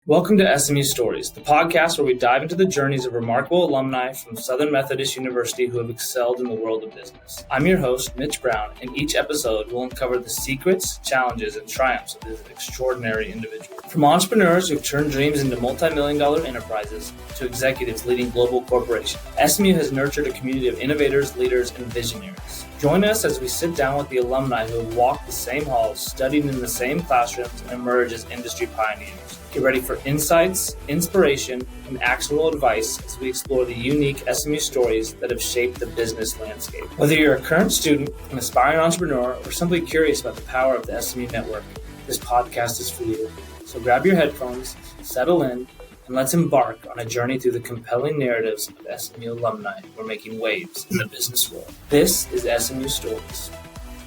Welcome to SMU Stories, the podcast where we dive into the journeys of remarkable alumni from Southern Methodist University who have excelled in the world of business. I'm your host, Mitch Brown, and each episode will uncover the secrets, challenges, and triumphs of this extraordinary individual. From entrepreneurs who've turned dreams into multi-million-dollar enterprises to executives leading global corporations, SMU has nurtured a community of innovators, leaders, and visionaries. Join us as we sit down with the alumni who have walked the same halls, studied in the same classrooms, and emerged as industry pioneers. Get ready for insights, inspiration, and actionable advice as we explore the unique SMU stories that have shaped the business landscape. Whether you're a current student, an aspiring entrepreneur, or simply curious about the power of the SMU network, this podcast is for you. So grab your headphones, settle in, and let's embark on a journey through the compelling narratives of SMU alumni who are making waves in the business world. This is SMU Stories.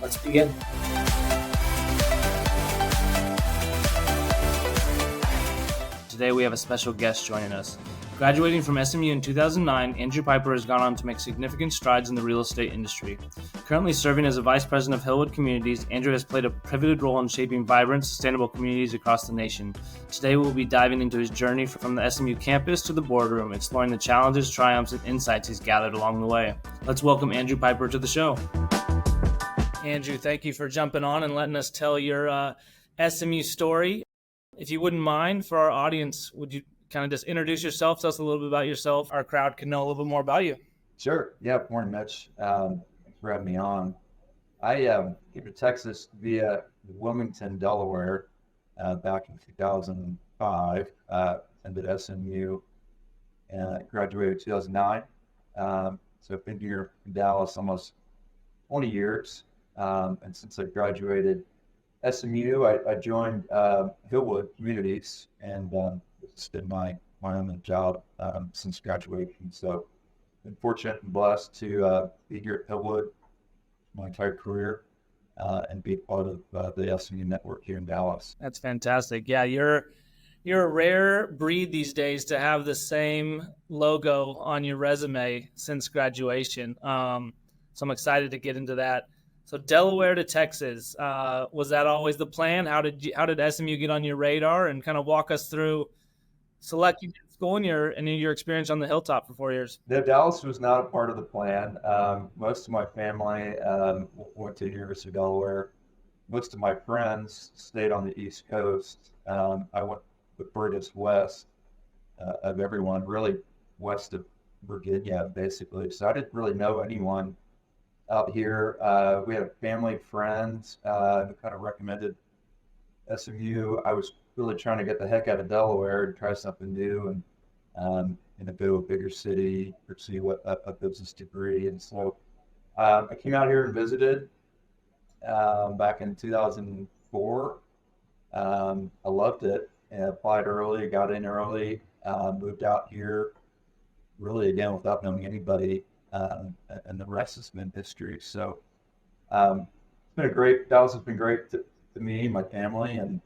Let's begin. Today we have a special guest joining us. Graduating from SMU in 2009, Andrew Pieper has gone on to make significant strides in the real estate industry. Currently serving as a vice president of Hillwood Communities, Andrew has played a pivotal role in shaping vibrant, sustainable communities across the nation. Today we'll be diving into his journey from the SMU campus to the boardroom, exploring the challenges, triumphs, and insights he's gathered along the way. Let's welcome Andrew Pieper to the show. Andrew, thank you for jumping on and letting us tell your SMU story. If you wouldn't mind, for our audience, would you kind of just introduce yourself, tell us a little bit about yourself? Our crowd can know a little bit more about you. Sure. Yeah. Morning, Mitch. Thanks for having me on. I came to Texas via Wilmington, Delaware, back in 2005. Ended SMU and graduated in 2009. So I've been here in Dallas almost 20 years. And since I graduated SMU, I joined Hillwood Communities, and it's been my own job since graduation. So been fortunate and blessed to be here at Hillwood my entire career and be part of the SMU network here in Dallas. That's fantastic. Yeah, you're a rare breed these days to have the same logo on your resume since graduation. So I'm excited to get into that. So Delaware to Texas, was that always the plan? How did SMU get on your radar, and kind of walk us through selecting school and your experience on the Hilltop for 4 years? No, Dallas was not a part of the plan. Most of my family went to the University of Delaware. Most of my friends stayed on the East Coast. I went the furthest west of everyone, really west of Virginia, basically. So I didn't really know anyone out here. We had a family friend who kind of recommended SMU. I was really trying to get the heck out of Delaware and try something new and go to a bigger city, pursue a business degree. And so I came out here and visited back in 2004. I loved it and applied early, got in early, moved out here really again without knowing anybody. And the rest has been history. So it's been Dallas has been great to me and my family, and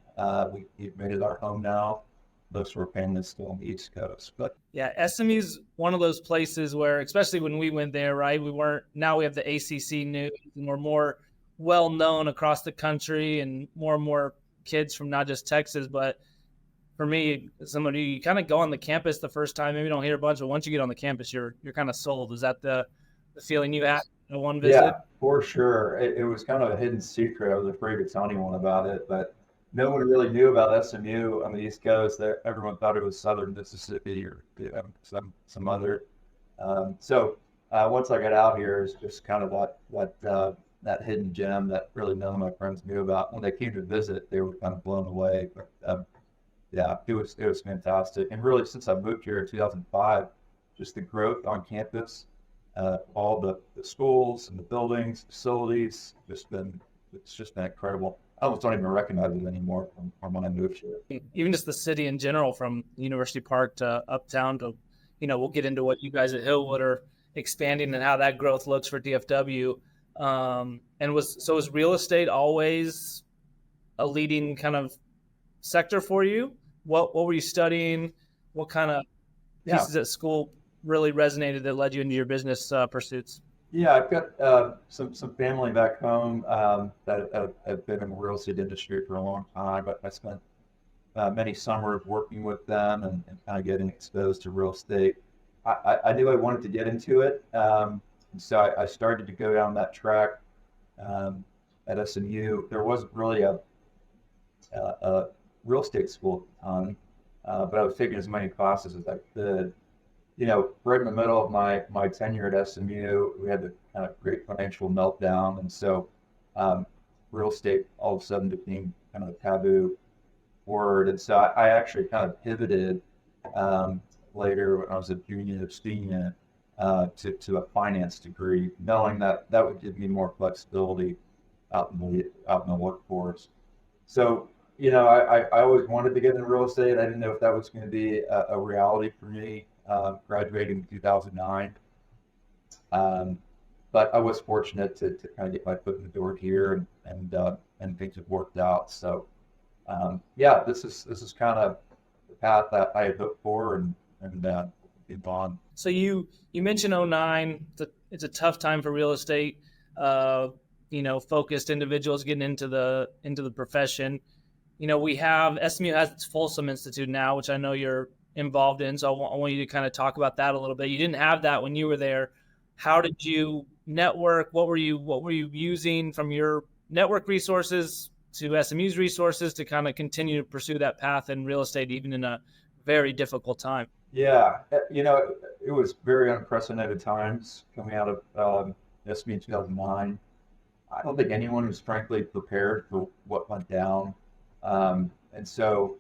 we've made it our home now. Most of our family's still on the East Coast. But yeah, SMU's one of those places where, especially when we went there, right? Now we have the ACC news, and we're more well known across the country, and more kids from not just Texas, but for me, somebody, you kind of go on the campus the first time, maybe you don't hear a bunch, but once you get on the campus, you're kind of sold. Is that the feeling you had in one visit? Yeah, for sure. It was kind of a hidden secret. I was afraid to tell anyone about it, but no one really knew about SMU on the East Coast. Everyone thought it was Southern Mississippi or some other. So once I got out here, it's just kind of that hidden gem that really none of my friends knew about. When they came to visit, they were kind of blown away. But yeah, it was fantastic. And really, since I moved here in 2005, just the growth on campus, all the schools and the buildings, facilities, it's just been incredible. I almost don't even recognize it anymore from when I moved here. Even just the city in general, from University Park to Uptown to, we'll get into what you guys at Hillwood are expanding and how that growth looks for DFW. And was real estate always a leading kind of sector for you? What were you studying? What kind of pieces at school really resonated that led you into your business pursuits? Yeah, I've got some family back home that have been in the real estate industry for a long time, but I spent many summers working with them and kind of getting exposed to real estate, I knew I wanted to get into it. So I started to go down that track at SMU. There wasn't really a real estate school at the time, but I was taking as many classes as I could. Right in the middle of my tenure at SMU, we had the kind of great financial meltdown, and so real estate all of a sudden became kind of a taboo word. And so I actually kind of pivoted later when I was a junior, senior, to a finance degree, knowing that would give me more flexibility out in the workforce. So I always wanted to get into real estate. I didn't know if that was going to be a reality for me. Graduating in 2009, but I was fortunate to kind of get my foot in the door here, and things have worked out. So this is kind of the path that I had hoped for and been on. So you mentioned 2009. It's a tough time for real estate. Focused individuals getting into the profession. We have SMU has its Folsom Institute now, which I know you're involved in. So I want you to kind of talk about that a little bit. You didn't have that when you were there. How did you network? What were you using from your network resources to SMU's resources to kind of continue to pursue that path in real estate, even in a very difficult time? Yeah, it was very unprecedented times coming out of SMU in 2009. I don't think anyone was frankly prepared for what went down. And so,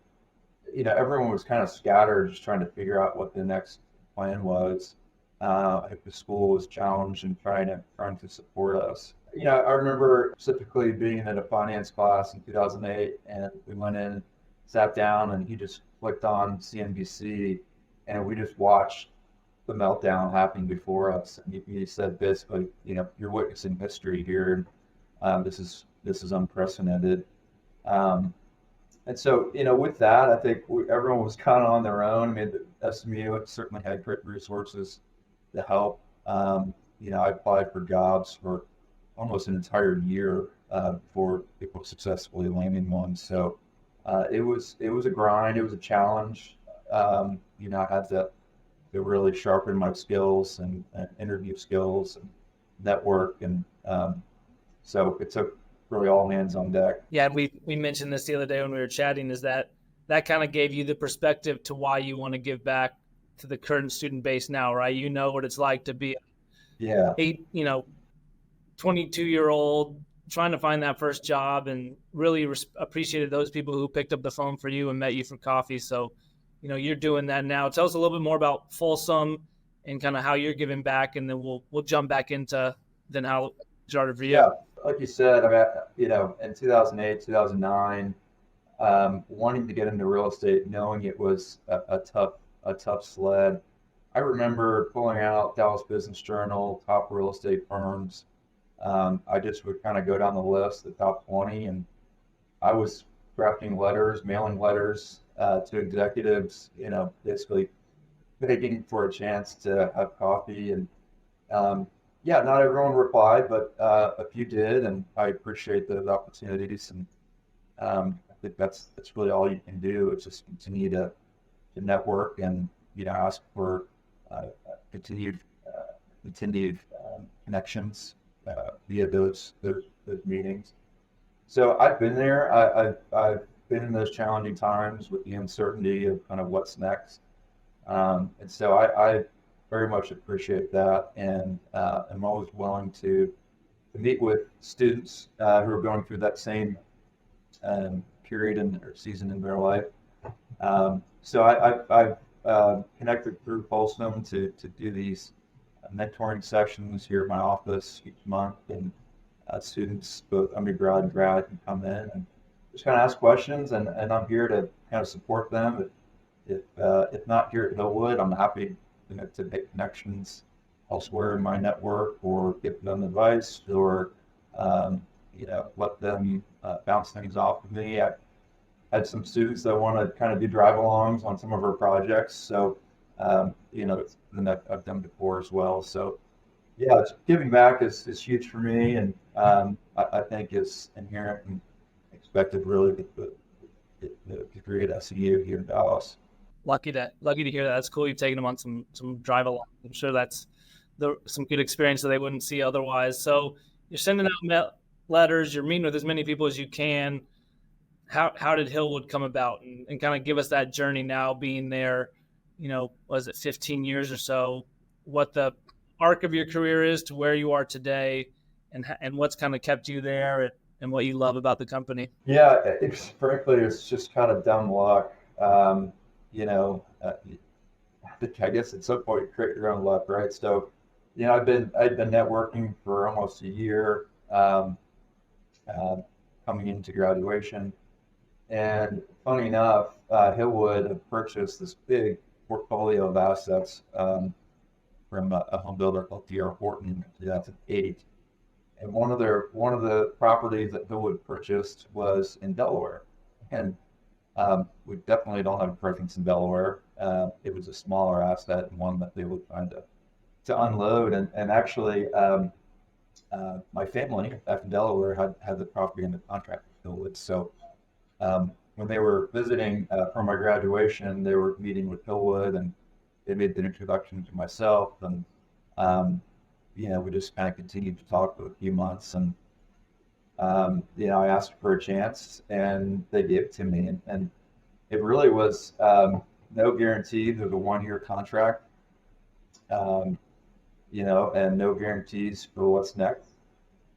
everyone was kind of scattered, just trying to figure out what the next plan was. If the school was challenged and trying to support us. I remember specifically being in a finance class in 2008, and we went in, sat down, and he just clicked on CNBC, and we just watched the meltdown happening before us. And he said basically, you're witnessing history here. This is unprecedented. And so, with that, I think everyone was kind of on their own. I mean, the SMU certainly had great resources to help. I applied for jobs for almost an entire year before successfully landing one. So it was a grind. It was a challenge. I had to really sharpen my skills and interview skills and network. And so it took really all hands on deck. Yeah, we mentioned this the other day when we were chatting, is that kind of gave you the perspective to why you want to give back to the current student base now, right? You know what it's like to be 22-year-old trying to find that first job, and really appreciated those people who picked up the phone for you and met you for coffee. So, you're doing that now. Tell us a little bit more about Folsom and kind of how you're giving back, and then we'll jump back into then how it started for you. Yeah. Like you said, in 2008, 2009, wanting to get into real estate, knowing it was a tough sled. I remember pulling out Dallas Business Journal, top real estate firms. I just would kind of go down the list, the top 20, and I was drafting letters, mailing letters to executives, basically begging for a chance to have coffee. And not everyone replied, but a few did, and I appreciate those opportunities. And I think that's really all you can do. It's just continue to network and ask for continued connections via those meetings. So I've been there. I've been in those challenging times with the uncertainty of kind of what's next, and so I very much appreciate that, and I'm always willing to meet with students who are going through that same period or season in their life. So I've connected through Folsom to do these mentoring sessions here at my office each month, and students, both undergrad and grad, can come in and just kind of ask questions, and I'm here to kind of support them. If not here at Hillwood, I'm happy to make connections elsewhere in my network, or give them advice, or let them bounce things off of me. I had some students that want to kind of do drive-alongs on some of our projects, so and I've done before as well. So giving back is huge for me, and I think is inherent and expected really with the degree at SEU here in Dallas. Lucky to hear that. That's cool. You've taken them on some drive along. I'm sure that's some good experience that they wouldn't see otherwise. So you're sending out letters. You're meeting with as many people as you can. How did Hillwood come about? And kind of give us that journey now, being there, was it 15 years or so? What the arc of your career is to where you are today, and what's kind of kept you there, and what you love about the company. Yeah, frankly, it's just kind of dumb luck. I guess at some point you create your own luck, right? So, I'd been networking for almost a year, coming into graduation, and funny enough, Hillwood had purchased this big portfolio of assets from a home builder called D.R. Horton in 2008. And one of the properties that Hillwood purchased was in Delaware, and we definitely don't have a presence in Delaware. It was a smaller asset and one that they were trying to unload. And actually, my family back in Delaware had the property under contract with Hillwood. So when they were visiting for my graduation, they were meeting with Hillwood, and they made the introduction to myself, and we just kind of continued to talk for a few months, and I asked for a chance, and they gave it to me, and it really was no guarantees of a 1-year contract, and no guarantees for what's next.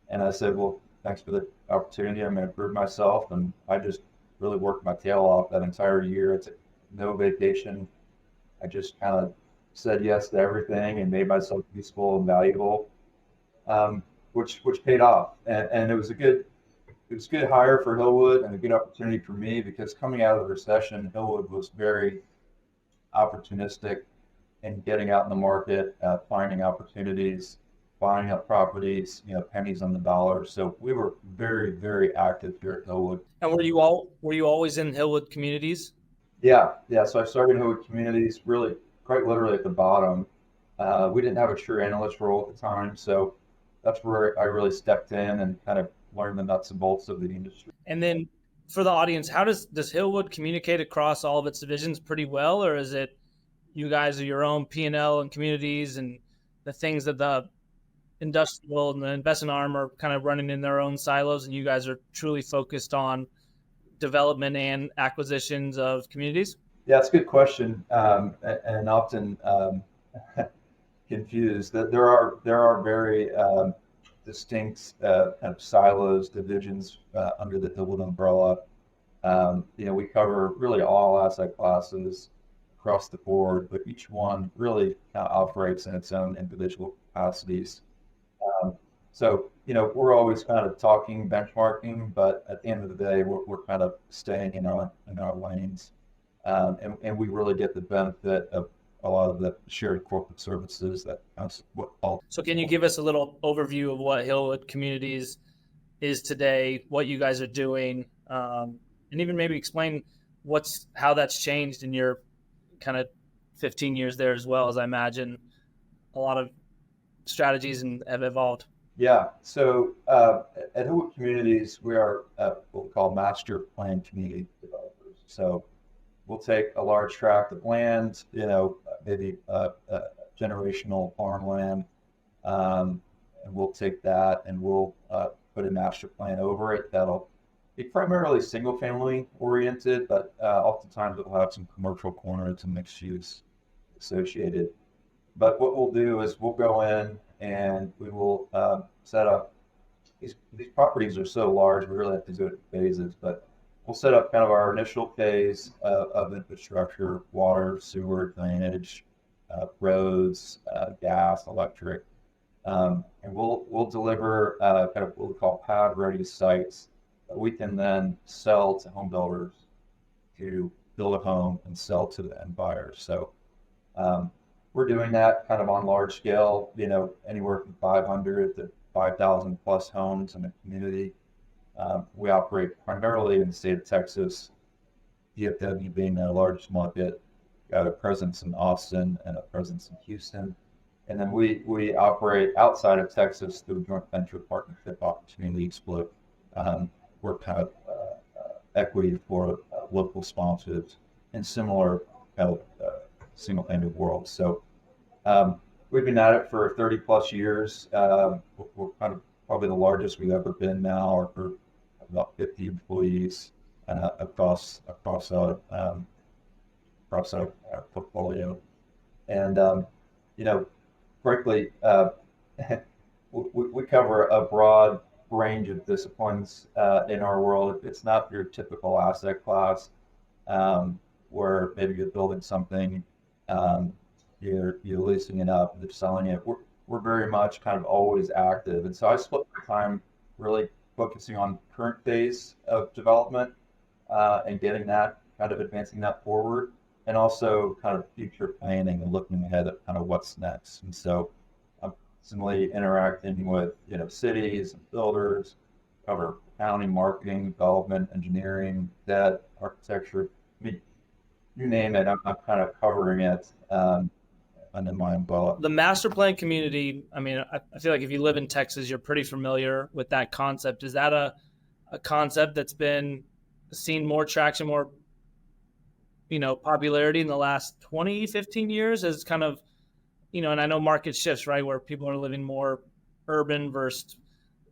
And I said, well, thanks for the opportunity. I'm going to prove myself, and I just really worked my tail off that entire year. It's no vacation. I just kind of said yes to everything and made myself useful and valuable, which paid off. And it was a good hire for Hillwood and a good opportunity for me, because coming out of the recession, Hillwood was very opportunistic in getting out in the market, finding opportunities, buying up properties, pennies on the dollar. So we were very, very active here at Hillwood. And were you always in Hillwood communities? Yeah. So I started in Hillwood communities really quite literally at the bottom. We didn't have a true analyst role at the time, so that's where I really stepped in and kind of learned the nuts and bolts of the industry. And then for the audience, how does Hillwood communicate across all of its divisions pretty well, or is it you guys are your own P&L and communities, and the things that the industrial and the investment arm are kind of running in their own silos, and you guys are truly focused on development and acquisitions of communities? Yeah, it's a good question, and often confused. That there are very distinct kind of silos, divisions under the Hillwood umbrella. We cover really all asset classes across the board, but each one really kind of operates in its own individual capacities. So we're always kind of talking benchmarking, but at the end of the day, we're kind of staying in our lanes. And we really get the benefit of a lot of the shared corporate services that all. So can you give us a little overview of what Hillwood Communities is today, what you guys are doing, and even maybe explain how that's changed in your kind of 15 years there, as well as I imagine a lot of strategies have evolved. Yeah. So at Hillwood Communities, we are what we call master plan community developers. So we'll take a large tract of land, maybe generational farmland, and we'll take that and we'll put a master plan over it that'll be primarily single family oriented, but oftentimes it'll have some commercial corners and mixed use associated. But what we'll do is we'll go in and we will set up, these properties are so large, we really have to do it in phases, but we'll set up kind of our initial phase of infrastructure: water, sewer, drainage, roads, gas, electric, and we'll deliver kind of what we call pad-ready sites that we can then sell to home builders to build a home and sell to the end buyers. So we're doing that kind of on large scale, anywhere from 500 to 5,000 plus homes in a community. We operate primarily in the state of Texas, DFW being our largest market. Got a presence in Austin and a presence in Houston. And then we operate outside of Texas through a joint venture partnership opportunity split. We're kind of equity for local sponsors in similar single-family worlds. So we've been at it for 30 plus years. We're kind of probably the largest we've ever been now, or for about 50 employees across our portfolio. And frankly, we cover a broad range of disciplines in our world. It's not your typical asset class where maybe you're building something, you're leasing it up, you're selling it. We're very much kind of always active, and so I split my time really focusing on current phase of development and getting that kind of advancing that forward, and also kind of future planning and looking ahead at kind of what's next. And so I'm constantly interacting with cities and builders, cover accounting, marketing, development, engineering, debt, architecture. I mean, you name it, I'm kind of covering it under my umbrella. The master plan community, I mean, I feel like if you live in Texas, you're pretty familiar with that concept. Is that a concept that's been seen more traction, more popularity in the last 20, 15 years as kind of, and I know market shifts, right, where people are living more urban versus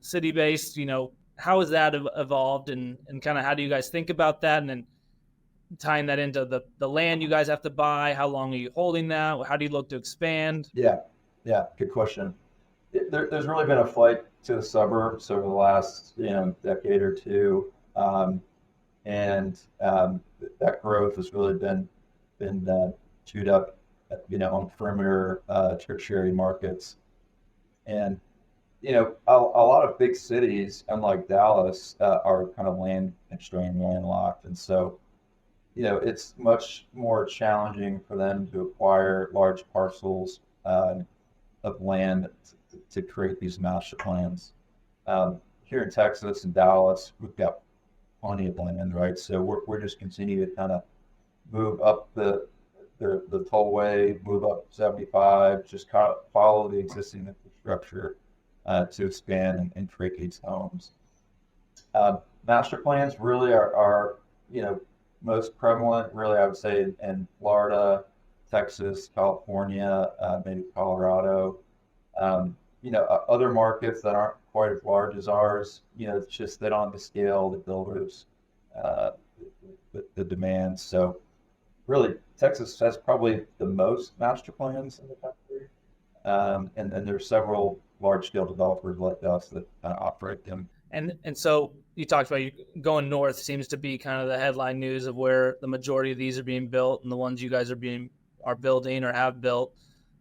city-based, how has that evolved and kind of how do you guys think about that? And then tying that into the land you guys have to buy, how long are you holding that? How do you look to expand? Yeah, good question. There's really been a flight to the suburbs over the last decade or two, and that growth has really been chewed up, on perimeter tertiary markets, and a lot of big cities, unlike Dallas, are kind of land constrained, landlocked, and so it's much more challenging for them to acquire large parcels of land to create these master plans. Here in Texas and Dallas, we've got plenty of land, right? So we're just continuing to kind of move up the tollway, move up 75, just kind of follow the existing infrastructure to expand and create these homes. Master plans really are most prevalent, really, I would say, in Florida, Texas, California, maybe Colorado. Other markets that aren't quite as large as ours, it's just they don't have the scale, the builders, the demand. So really, Texas has probably the most master plans in the country. And there's several large-scale developers like us that operate them. And so you talked about going north seems to be kind of the headline news of where the majority of these are being built and the ones you guys are building or have built.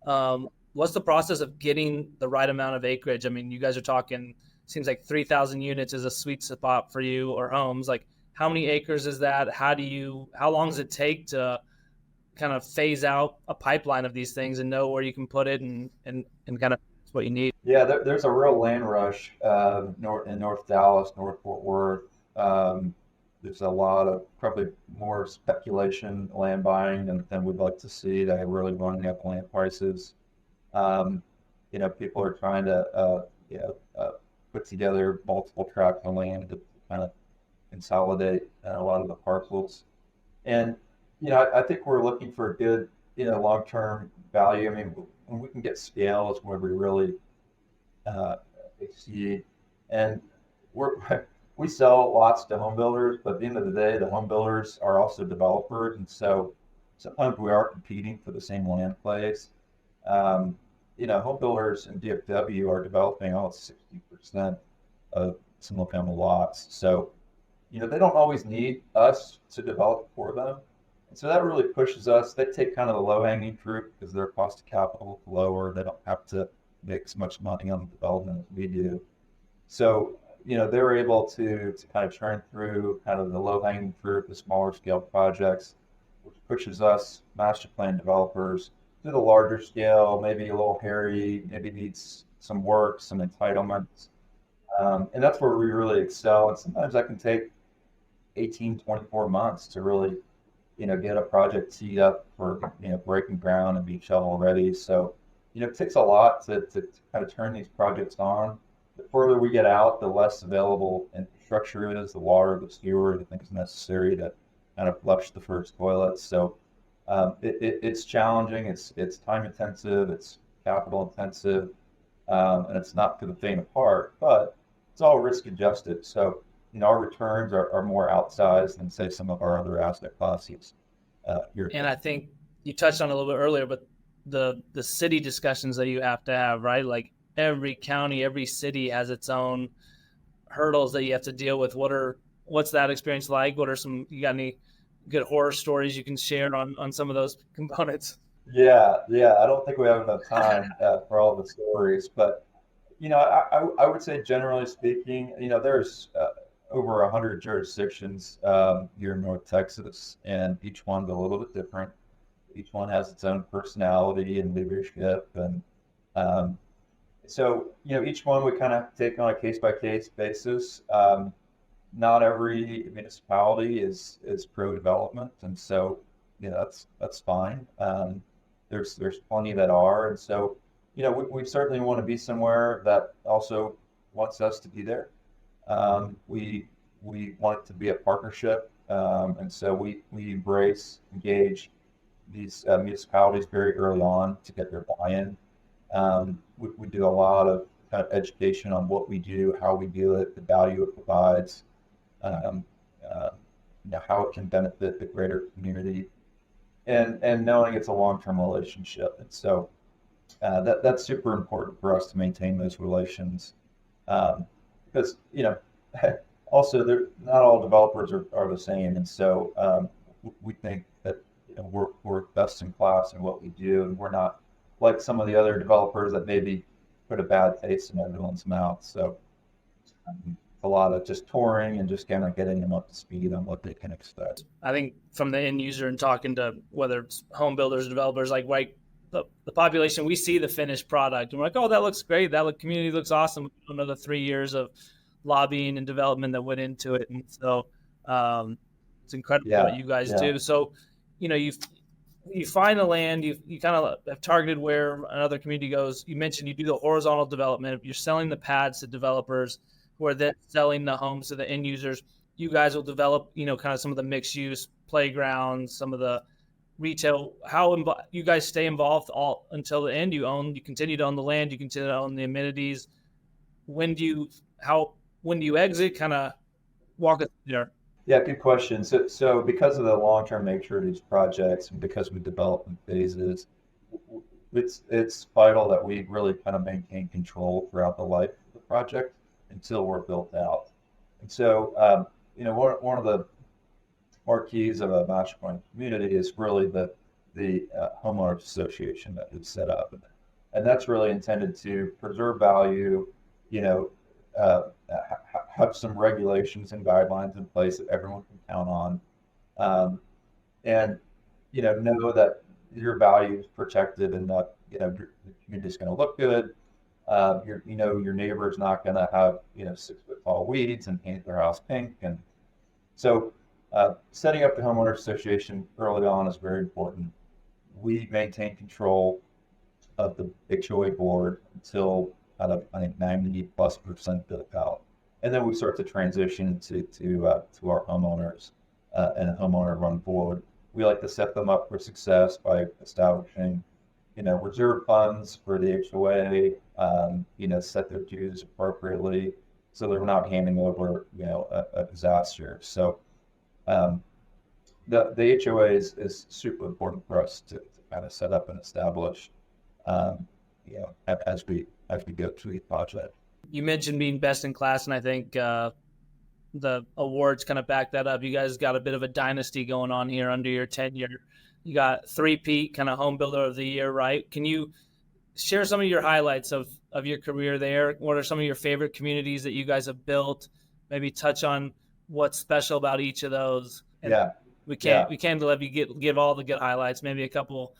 What's the process of getting the right amount of acreage? I mean, you guys are talking, seems like 3,000 units is a sweet spot for you, or homes. Like, how many acres is that? How long does it take to kind of phase out a pipeline of these things and know where you can put it and kind of what you need? Yeah, there's a real land rush in North Dallas, North Fort Worth. There's a lot of probably more speculation land buying than we'd like to see. They really running up land prices. People are trying to put together multiple tracts of land to kind of consolidate a lot of the parcels. And I think we're looking for good long-term value. I mean, when we can get scale is where we really exceed. And we sell lots to home builders, but at the end of the day, the home builders are also developers, and so sometimes we are competing for the same land plays. Home builders in DFW are developing almost 60% of single-family lots. So, they don't always need us to develop for them. And so that really pushes us. They take kind of the low-hanging fruit because their cost of capital is lower. They don't have to make as much money on development as we do. So, they're able to kind of churn through kind of the low-hanging fruit, the smaller scale projects, which pushes us, master plan developers, to the larger scale, maybe a little hairy, maybe needs some work, some entitlements. And that's where we really excel. And sometimes that can take 18, 24 months to really, get a project teed up for, breaking ground and being shovel ready. So, it takes a lot to kind of turn these projects on. The further we get out, the less available infrastructure is, the water, the sewer, the things necessary to kind of flush the first toilets. So it's challenging. It's time intensive. It's capital intensive, and it's not for the faint of heart. But it's all risk adjusted. So our returns are more outsized than say some of our other asset classes here. And I think you touched on it a little bit earlier, but the city discussions that you have to have, right? Like every county, every city has its own hurdles that you have to deal with. What's that experience like? You got any good horror stories you can share on some of those components? Yeah. I don't think we have enough time for all the stories, but I would say generally speaking, there's over 100 jurisdictions here in North Texas, and each one's a little bit different. Each one has its own personality and leadership, and so each one we kind of take on a case by case basis. Not every municipality is pro development, and so that's fine. There's plenty that are, and so we certainly want to be somewhere that also wants us to be there. We want it to be a partnership, and so we engage these municipalities very early on to get their buy-in. We do a lot of kind of education on what we do, how we do it, the value it provides, how it can benefit the greater community, and knowing it's a long-term relationship. And so that's super important for us to maintain those relations, because also not all developers are the same, and so we think that we're best in class in what we do, and we're not like some of the other developers that maybe put a bad taste in everyone's mouth. So a lot of just touring and just kind of getting them up to speed on what they can expect. I think from the end user and talking to whether it's home builders or developers, like the population, we see the finished product and we're like, oh, that looks great. Community looks awesome. Another 3 years of lobbying and development that went into it. And so it's incredible what you guys do. So, you find the land, you kind of have targeted where another community goes. You mentioned you do the horizontal development. You're selling the pads to developers who are then selling the homes to the end users. You guys will develop, kind of some of the mixed use playgrounds, some of the retail. How you guys stay involved all until the end? You continue to own the land, you continue to own the amenities. When do you exit? Kind of walk us there. Yeah, good question. So because of the long-term nature of these projects and because we develop in phases, it's vital that we really kind of maintain control throughout the life of the project until we're built out. And so, one of the marquees of a mastermind community is really the homeowners association that we've set up, and that's really intended to preserve value. Have some regulations and guidelines in place that everyone can count on, and know that your value is protected and that the community is going to look good. Your neighbor's not going to have 6-foot tall weeds and paint their house pink, and so setting up the homeowner association early on is very important. We maintain control of the HOA board until I think 90+% built out. And then we start to transition to our homeowners and a homeowner-run board. We like to set them up for success by establishing, reserve funds for the HOA. Set their dues appropriately so they're not handing over, a disaster. So the HOA is super important for us to kind of set up and establish, as we go through the project. You mentioned being best in class, and I think the awards kind of back that up. You guys got a bit of a dynasty going on here under your tenure. You got 3-peat kind of home builder of the year, right? Can you share some of your highlights of your career there? What are some of your favorite communities that you guys have built? Maybe touch on what's special about each of those. And we can't let you give all the good highlights. Maybe a couple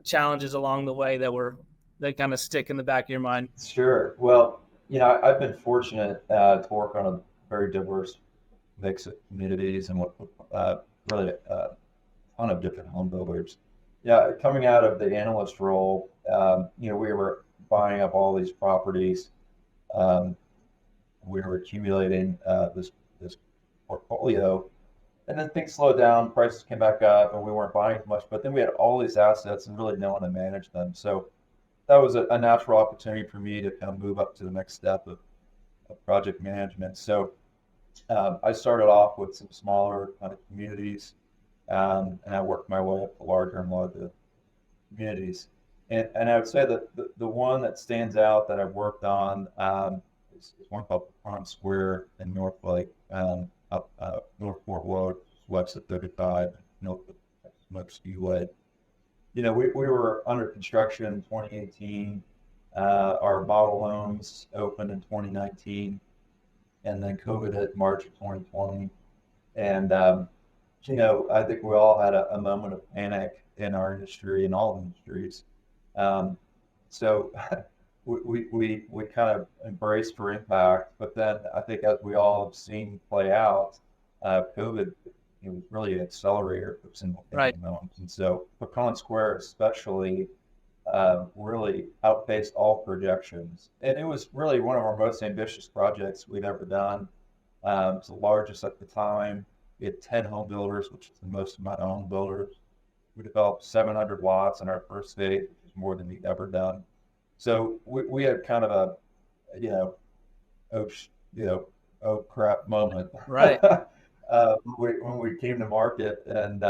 challenges along the way that kind of stick in the back of your mind. Sure. Well, I've been fortunate to work on a very diverse mix of communities and really a ton of different home builders. Yeah, coming out of the analyst role, we were buying up all these properties. We were accumulating this portfolio, And then things slowed down, prices came back up, and we weren't buying as much. But then we had all these assets and really no one to manage them. So that was a natural opportunity for me to kind of move up to the next step of project management. So I started off with some smaller kind of communities, and I worked my way up to larger and larger communities. And I would say that the one that stands out that I've worked on is one called Pond Square in North Lake, up North Fort Worth, west of 35, north of Hillwood. We were under construction in 2018. Our model homes opened in 2019, and then COVID hit March of 2020. And I think we all had a moment of panic in our industry, in all industries. So we kind of embraced for impact, but then I think as we all have seen play out, COVID, it was really an accelerator for single family homes. And so Pecan Square especially really outpaced all projections. And it was really one of our most ambitious projects we'd ever done. It was the largest at the time. We had 10 home builders, which is the most amount of home builders. We developed 700 lots in our first phase, which is more than we'd ever done. So we had kind of oh crap moment. Right. when we came to market and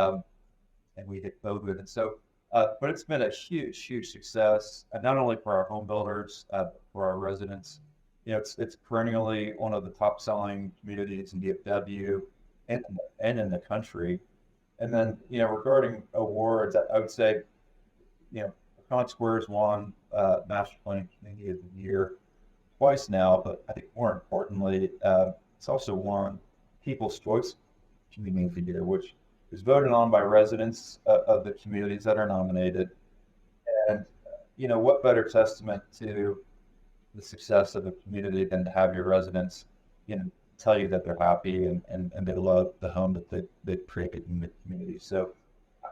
we hit COVID. And so, but it's been a huge, huge success, and not only for our home builders, but for our residents. It's perennially one of the top selling communities in DFW and in the country. And then, regarding awards, I would say, Pecan Square's won Master Planning Community of the Year twice now, but I think more importantly, it's also won People's Choice Community of the Year, which is voted on by residents of the communities that are nominated. And, what better testament to the success of a community than to have your residents, tell you that they're happy and they love the home that they've created in the community. So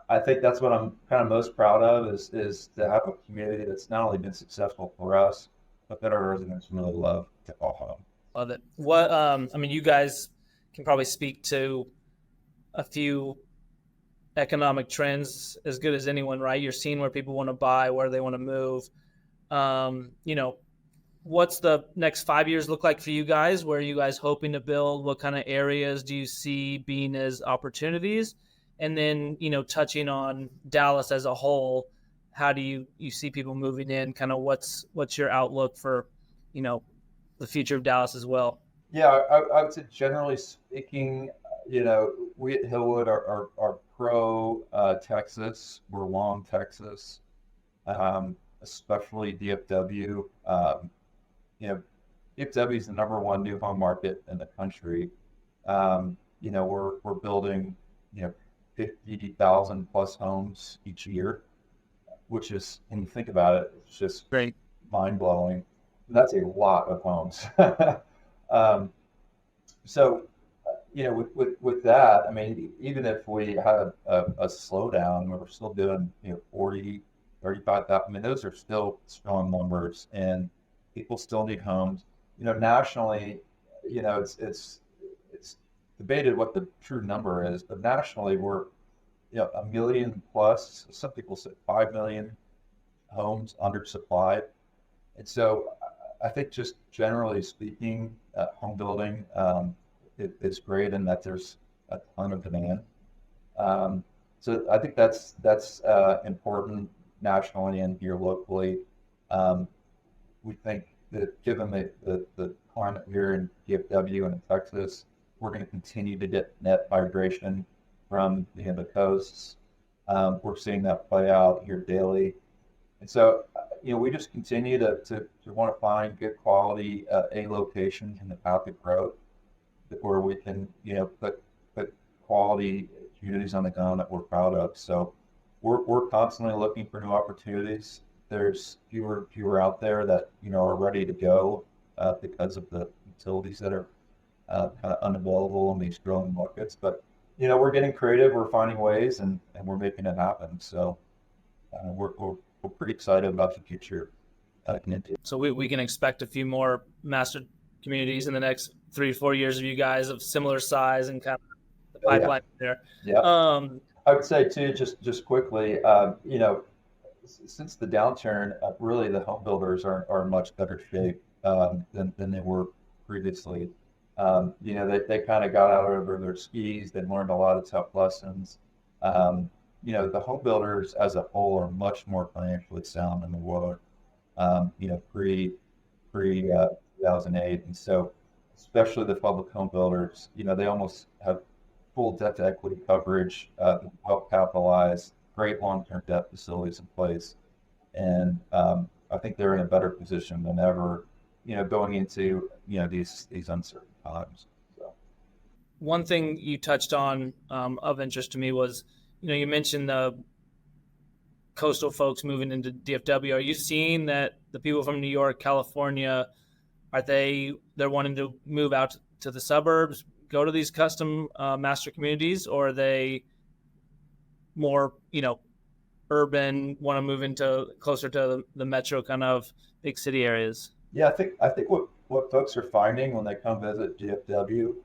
I think that's what I'm kind of most proud of is to have a community that's not only been successful for us, but that our residents really love to call home. Love it. What you guys can probably speak to a few economic trends as good as anyone, right? You're seeing where people want to buy, where they want to move. What's the next 5 years look like for you guys? Where are you guys hoping to build? What kind of areas do you see being as opportunities? And then, touching on Dallas as a whole, how do you see people moving in? Kind of what's your outlook for, the future of Dallas as well? Yeah, I would say generally speaking, we at Hillwood are pro Texas. We're long Texas, especially DFW. DFW is the number one new home market in the country. We're building, 50,000 plus homes each year, which is, when you think about it, it's just great, mind blowing. That's a lot of homes. With that, I mean, even if we had a slowdown, we're still doing, 40, 35,000. I mean, those are still strong numbers, and people still need homes. Nationally, it's debated what the true number is, but nationally we're, 1 million plus. Some people say 5 million homes undersupplied. And so I think just generally speaking, home building is great in that there's a ton of demand. So I think that's important nationally and here locally. We think that given the climate here in DFW and in Texas, we're going to continue to get net migration from the coasts. We're seeing that play out here daily. And so, we just continue to want to find good quality A locations in the path of growth where we can, put quality communities on the ground that we're proud of. So we're constantly looking for new opportunities. There's fewer out there that, are ready to go because of the utilities that are kind of unavailable in these growing markets. But, we're getting creative, we're finding ways, and we're making it happen. So we're pretty excited about the future. So we can expect a few more master communities in the next 3 to 4 years of you guys of similar size and kind of the pipeline there. Yeah. I would say too, just quickly, since the downturn, really the home builders are in much better shape than they were previously. They kind of got out over their skis. They learned a lot of tough lessons. The home builders as a whole are much more financially sound than they were, pre 2008. And so, especially the public home builders, they almost have full debt to equity coverage, well capitalized, great long-term debt facilities in place. And I think they're in a better position than ever, going into, these uncertain times. So. One thing you touched on of interest to me was, you mentioned the coastal folks moving into DFW. Are you seeing that the people from New York, California, they're wanting to move out to the suburbs, go to these custom master communities, or are they more, urban, want to move into closer to the metro kind of big city areas? Yeah, I think what folks are finding when they come visit DFW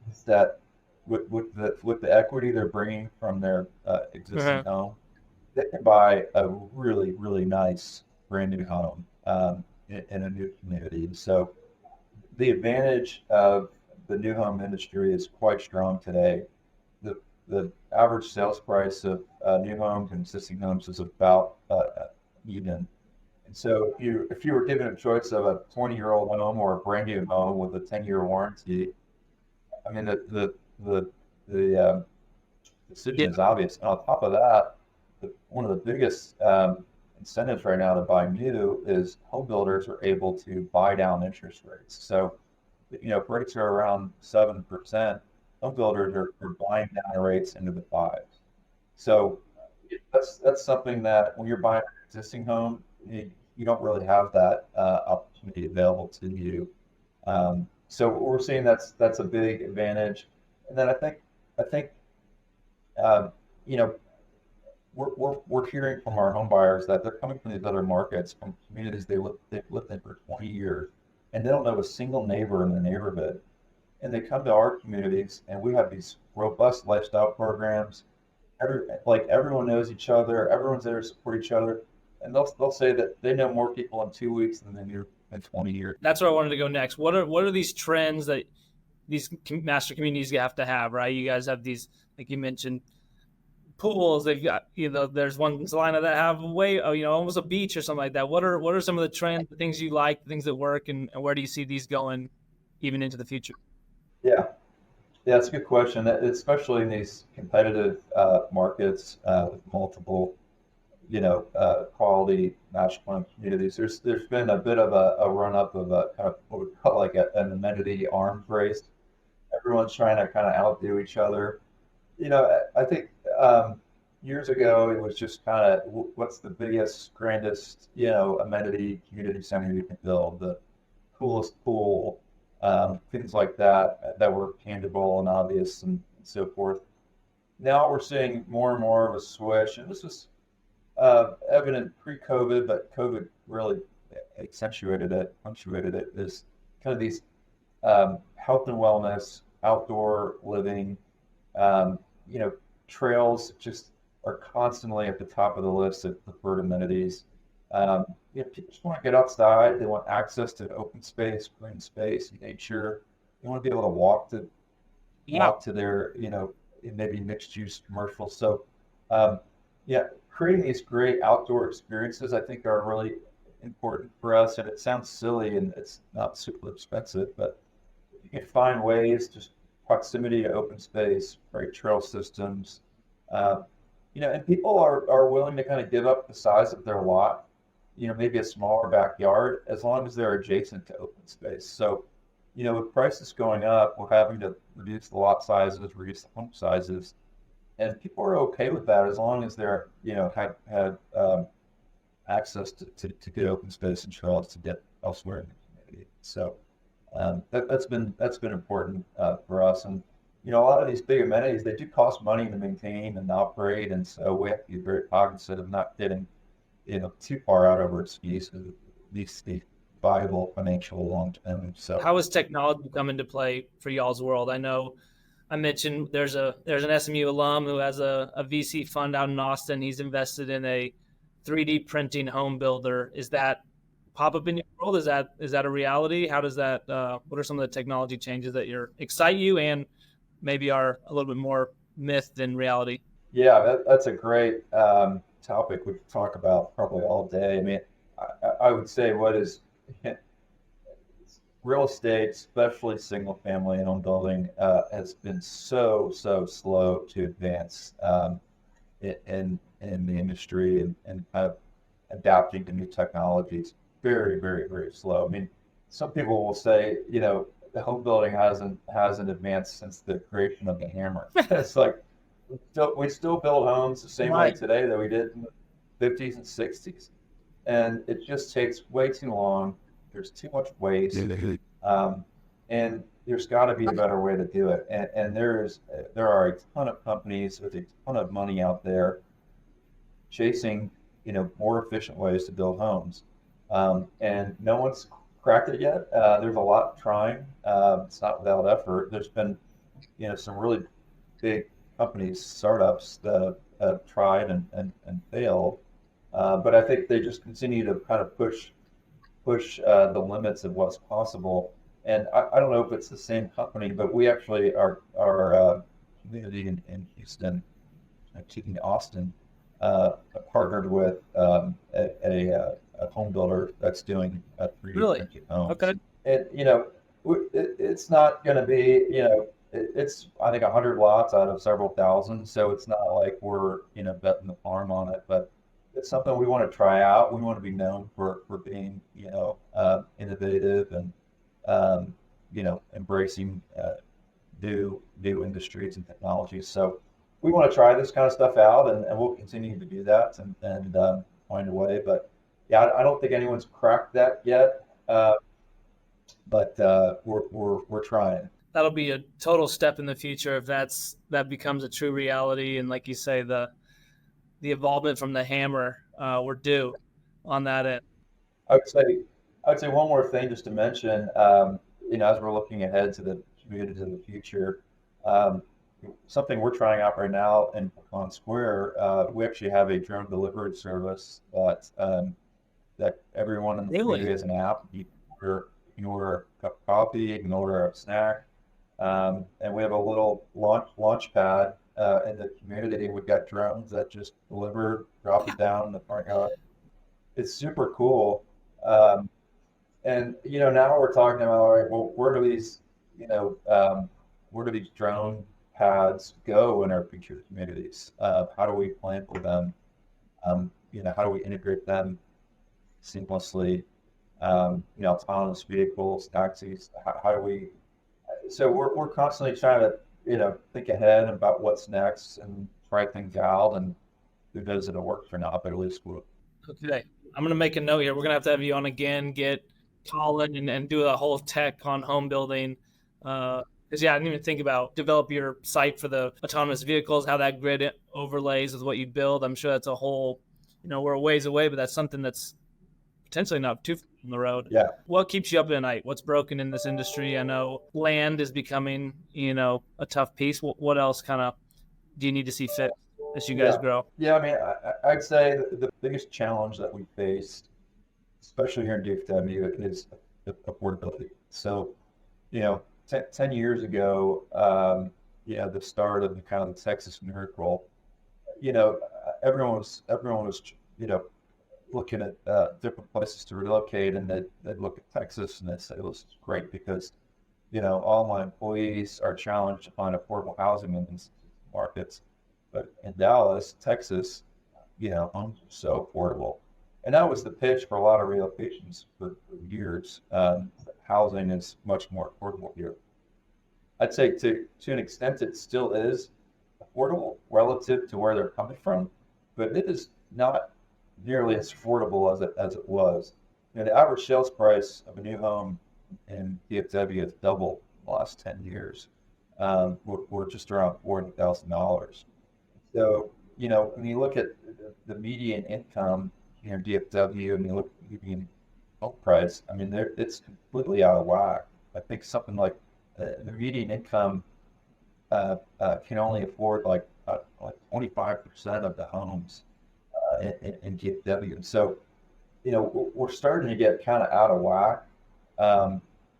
is that with the equity they're bringing from their existing home, they can buy a really, really nice brand new home in a new community. And so the advantage of the new home industry is quite strong today. The average sales price of new homes and existing homes is about even. And so if you were given a choice of a 20-year-old home or a brand new home with a 10-year warranty, I mean the decision is obvious. And on top of that, one of the biggest incentives right now to buy new is home builders are able to buy down interest rates. So, if rates are around 7%, home builders are buying down rates into the fives. So that's something that when you're buying an existing home, you don't really have that opportunity available to you. So we're seeing that's a big advantage. And then I think we're hearing from our home buyers that they're coming from these other markets, from communities they've lived in for 20 years, and they don't know a single neighbor in the neighborhood. And they come to our communities, and we have these robust lifestyle programs. Everyone knows each other. Everyone's there to support each other. And they'll say that they know more people in 2 weeks than they knew in 20 years. That's where I wanted to go next. What are these trends that these master communities have to have, right? You guys have these, like you mentioned, pools. They've got, there's one Salina that have almost a beach or something like that. What are some of the trends, the things you like, the things that work, and where do you see these going even into the future? Yeah, it's a good question, especially in these competitive markets with multiple, quality match plan communities. There's been a bit of a run up of a kind of what we call like an amenity arms race. Everyone's trying to kind of outdo each other. I think years ago it was just kind of what's the biggest, grandest, amenity community center you can build, the coolest pool. Things like that were tangible and obvious and so forth. Now we're seeing more and more of a switch, and this was evident pre-COVID, but COVID really punctuated it, is kind of these health and wellness, outdoor living, trails just are constantly at the top of the list of preferred amenities. People just want to get outside. They want access to open space, green space, nature. They want to be able to walk to their, maybe mixed use commercial. So, creating these great outdoor experiences, I think, are really important for us. And it sounds silly and it's not super expensive, but you can find ways, just proximity to open space, right, trail systems. And people are willing to kind of give up the size of their lot, maybe a smaller backyard, as long as they're adjacent to open space. So, with prices going up, we're having to reduce the lot sizes, reduce the home sizes, and people are okay with that as long as they're, had access to good open space and trails to get elsewhere in the community. So that's been important for us. And a lot of these big amenities, they do cost money to maintain and operate, and so we have to be very cognizant of not getting too far out over its skis, because it needs to be viable financial long term. So how has technology come into play for y'all's world? I know I mentioned there's an SMU alum who has a VC fund out in Austin. He's invested in a 3D printing home builder. Is that pop up in your world? Is that a reality? How does that? What are some of the technology changes that excite you and maybe are a little bit more myth than reality? Yeah, that's a great topic we could talk about probably all day. I mean, I would say what is real estate, especially single family home building, has been so slow to advance in the industry and kind of adapting to new technologies. Very slow. I mean, some people will say, the home building hasn't advanced since the creation of the hammer. It's like we still build homes the same way today that we did in the 50s and 60s, and it just takes way too long. There's too much waste, and there's got to be a better way to do it. And there are a ton of companies with a ton of money out there chasing, more efficient ways to build homes, and no one's cracked it yet. There's a lot trying. It's not without effort. There's been, some really big companies, startups that have tried and failed, but I think they just continue to kind of push the limits of what's possible. And I don't know if it's the same company, but we actually our community in Houston, Austin, partnered with a home builder that's doing 3D printed homes. Okay. And it's not going to be, it's I think 100 lots out of several thousand, so it's not like we're betting the farm on it, but it's something we want to try out. We want to be known for being innovative and embracing new industries and technologies. So we want to try this kind of stuff out, and we'll continue to do that and find a way. But yeah, I don't think anyone's cracked that yet, but we're trying. That'll be a total step in the future if that becomes a true reality. And like you say, the involvement from the hammer, we're due on that end. I would say one more thing just to mention. As we're looking ahead to the community of the future, something we're trying out right now in Pecan Square. We actually have a drone delivery service that everyone in the community has an app. You can order a cup of coffee, you can order a snack, and we have a little launch pad in the community. We've got drones that just deliver, drop it down in the parking lot. It's super cool. And now we're talking about, all right, well, where do these drone pads go in our future communities? How do we plan for them? How do we integrate them seamlessly? Autonomous vehicles, taxis. How do we? So we're constantly trying to think ahead about what's next and try things out, and who knows if it'll work or not, but at least we'll. Okay, I'm gonna make a note here. We're gonna have to have you on again, get Colin and do a whole tech on home building. Because I didn't even think about develop your site for the autonomous vehicles, how that grid overlays with what you build. I'm sure that's a whole, we're a ways away, but that's something that's potentially not too far from the road. Yeah. What keeps you up at night? What's broken in this industry? I know land is becoming, a tough piece. What else kind of do you need to see fit as you guys grow? Yeah, I mean, I'd say the biggest challenge that we faced, especially here in DFW, is affordability. So, 10 years ago, the start of the kind of the Texas miracle, everyone was, looking at different places to relocate, and they'd look at Texas and they'd say, well, this is great because, all my employees are challenged to find affordable housing in these markets. But in Dallas, Texas, homes are so affordable. And that was the pitch for a lot of relocations for years. Housing is much more affordable here. I'd say to an extent it still is affordable relative to where they're coming from, but it is not nearly as affordable as it was. The average sales price of a new home in DFW has doubled in the last 10 years. We're just around $40,000. So, when you look at the median income here in DFW, and you look at the median home price, I mean, it's completely out of whack. I think something like the median income can only afford like 25% of the homes in DFW. And so, we're starting to get kind of out of whack.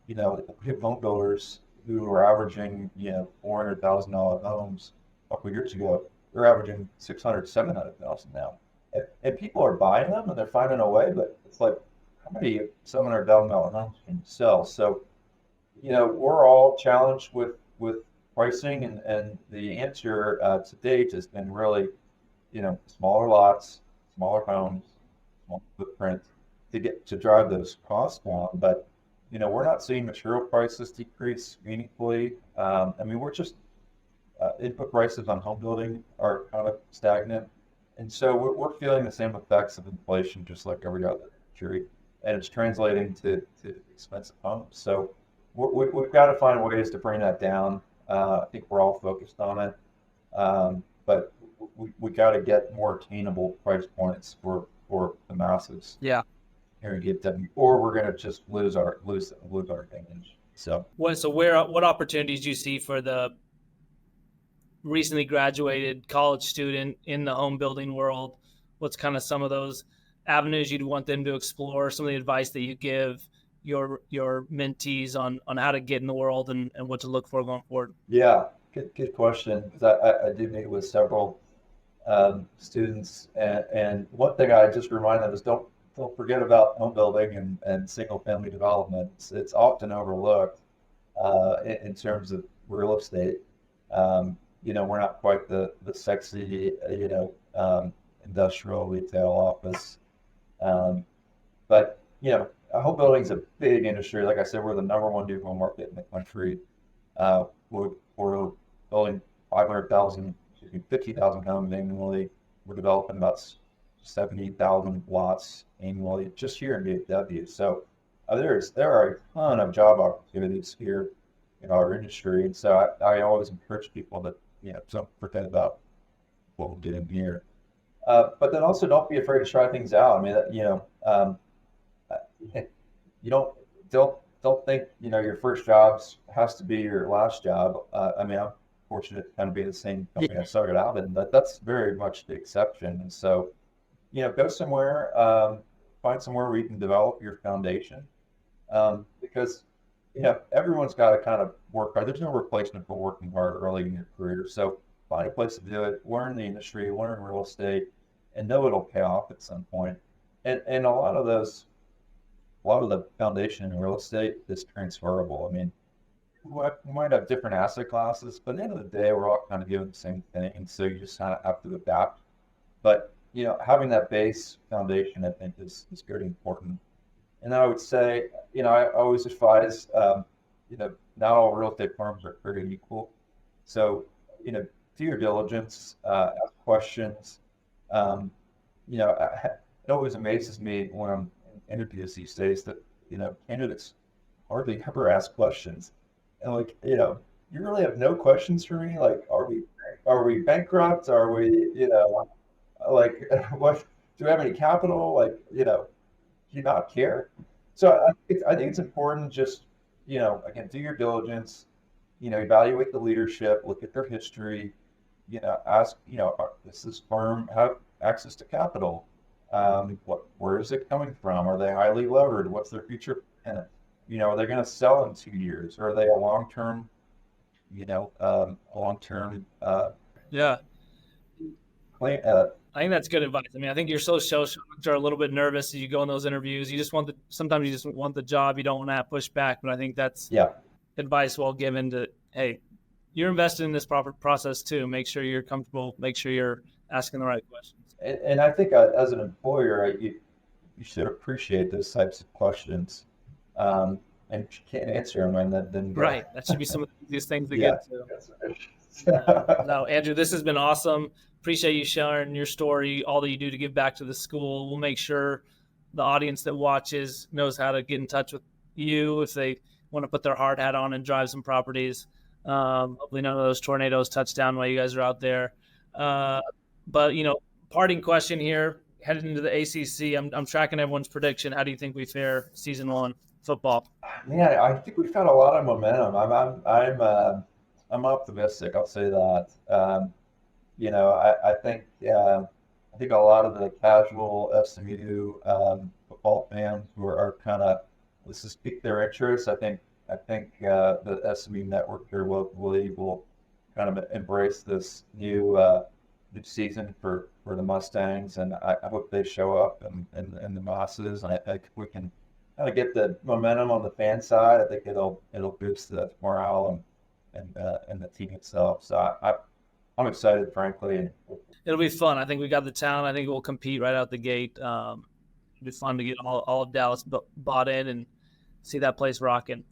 We have home builders who are averaging, $400,000 homes a couple years ago. They're averaging 600, 700,000 now. And people are buying them and they're finding a way, but it's like, how many $700,000 homes can you sell? So, we're all challenged with pricing, and the answer to date has been really, smaller lots, smaller homes, small footprint to drive those costs down. But we're not seeing material prices decrease meaningfully. We're just input prices on home building are kind of stagnant, and so we're feeling the same effects of inflation just like every other country, and it's translating to expensive homes. So we've got to find ways to bring that down. I think we're all focused on it, but we got to get more attainable price points for the masses. Yeah. Here in DFW, or we're going to just lose our advantage. So what opportunities do you see for the recently graduated college student in the home building world? What's kind of some of those avenues you'd want them to explore? Some of the advice that you give your mentees on how to get in the world and what to look for going forward? Yeah, good question. Because I did meet with several students, and one thing I just remind them is don't forget about home building and single family development. It's often overlooked in terms of real estate. We're not quite the sexy, industrial retail office. But home building is a big industry. Like I said, we're the number one new home market in the country. We're building 50,000 homes annually. We're developing about 70,000 lots annually just here in DFW. So there are a ton of job opportunities here in our industry. And so I always encourage people that, don't forget about what we're doing here. But then also don't be afraid to try things out. You don't think, your first job has to be your last job. I'm fortunate to kind of be the same company I started out in, but that's very much the exception. And so, go somewhere, find somewhere where you can develop your foundation, because everyone's got to kind of work hard. There's no replacement for working hard early in your career. So find a place to do it, learn the industry, learn real estate, and know it'll pay off at some point. And a lot of the foundation in real estate is transferable. We might have different asset classes, but at the end of the day, we're all kind of doing the same thing. And so you just kind of have to adapt. But, having that base foundation, I think, is very important. And I would say, I always advise, not all real estate firms are created equal. So, do your diligence, ask questions. It always amazes me when I'm in interviews these days that, candidates hardly ever ask questions. And you really have no questions for me? Like, are we bankrupt? Are we, what, do we have any capital? Do you not care? So I think it's important just, again, do your diligence, evaluate the leadership, look at their history, ask, does this firm have access to capital? Where is it coming from? Are they highly levered? What's their future plan? Are they going to sell in 2 years? Or are they a long-term, yeah. Plan, I think that's good advice. I think you're so shocked or a little bit nervous as you go in those interviews. Sometimes you just want the job. You don't want to have pushback, but I think that's advice well given to, hey, you're invested in this proper process too. Make sure you're comfortable. Make sure you're asking the right questions. And I think as an employer, you should appreciate those types of questions. And if you can't answer them, then right. That should be some of the easiest things to get to. No, Andrew, this has been awesome. Appreciate you sharing your story, all that you do to give back to the school. We'll make sure the audience that watches knows how to get in touch with you if they want to put their hard hat on and drive some properties. Hopefully none of those tornadoes touch down while you guys are out there. But, parting question here, headed into the ACC, I'm tracking everyone's prediction. How do you think we fare season 1 football? Man, I think we've got a lot of momentum. I'm optimistic. I'll say that. I think a lot of the casual SMU football fans who are kind of, let's just pique their interest. I think the SMU network here will kind of embrace this new season for the Mustangs, and I hope they show up and the masses. And I think we can kind of get the momentum on the fan side. I think it'll boost the morale and the team itself. So I'm excited, frankly. It'll be fun. I think we got the talent. I think we'll compete right out the gate. It'll be fun to get all of Dallas bought in and see that place rocking.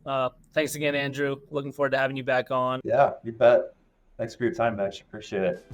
Thanks again, Andrew. Looking forward to having you back on. Yeah, you bet. Thanks for your time, Mitch. Appreciate it.